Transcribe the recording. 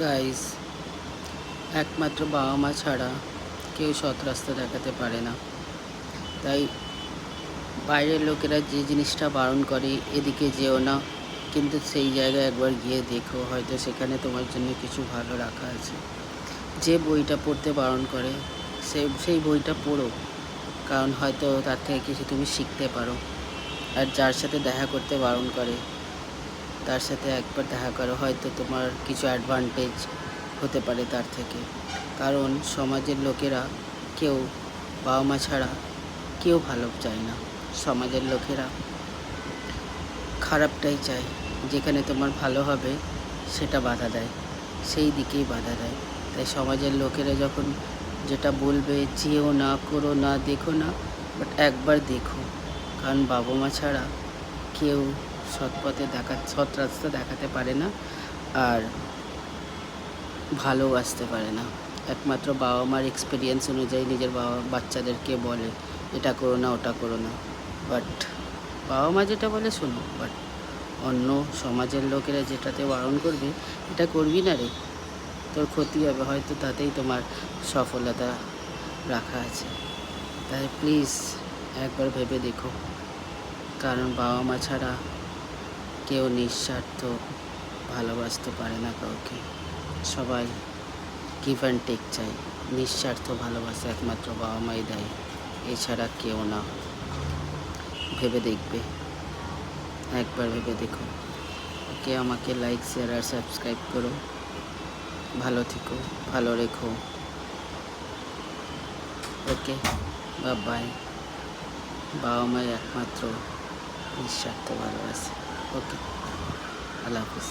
Guys, একমাত্র বাবা মা ছাড়া কেউ সৎ রাস্তা দেখাতে পারে না। তাই বাইরের লোকেরা যে জিনিসটা বারণ করে এদিকে যেও না, কিন্তু সেই জায়গায় একবার গিয়ে দেখো, হয়তো সেখানে তোমার জন্য কিছু ভালো রাখা আছে। যে বইটা পড়তে বারণ করে সেই বইটা পড়ো, কারণ হয়তো তার থেকে কিছু তুমি শিখতে পারো। আর যার সাথে দেখা করতে বারণ করে তার সাথে একবার দেখা করো, হয়তো তোমার কিছু অ্যাডভান্টেজ হতে পারে তার থেকে। কারণ সমাজের লোকেরা কেউ বাবা মা ছাড়া কেউ ভালো চায় না। সমাজের লোকেরা খারাপটাই চায়, যেখানে তোমার ভালো হবে সেটা বাধা দেয়, সেই দিকেই বাধা দেয়। তাই সমাজের লোকেরা যখন যেটা বলবে, যেও না, করো না, দেখো না, বাট একবার দেখো। কারণ বাবা মা ছাড়া কেউ সৎ রাস্তা দেখাতে পারে না, আর ভালোবাসতে পারে না। একমাত্র বাবা মার এক্সপিরিয়েন্স অনুযায়ী নিজের বাচ্চাদেরকে বলে এটা করো না, ওটা করো না। বাট বাবা মা যেটা বলে শোনো, বাট অন্য সমাজের লোকেরা যেটাতে বারণ করবে, এটা করবি না রে, তোর ক্ষতি হবে, হয়তো তাতেই তোমার সফলতা রাখা আছে। তাই প্লিজ একবার ভেবে দেখো, কারণ বাবা মা ছাড়া কেউ নিঃস্বার্থ ভালোবাসতে পারে না কাউকে। সবাই গিভ অ্যান্ড টেক চাই, নিঃস্বার্থ ভালোবাসা একমাত্র বাবা মাই দেয়, এছাড়া কেউ না। ভেবে দেখবে, একবার ভেবে দেখো। ওকে, আমাকে লাইক, শেয়ার আর সাবস্ক্রাইব করো। ভালো থেকো, ভালো রেখো। ওকে, বাই। বাবা মাই একমাত্র নিঃস্বার্থ ভালোবাসে। ওকে, আল্লাহ হাফিজ।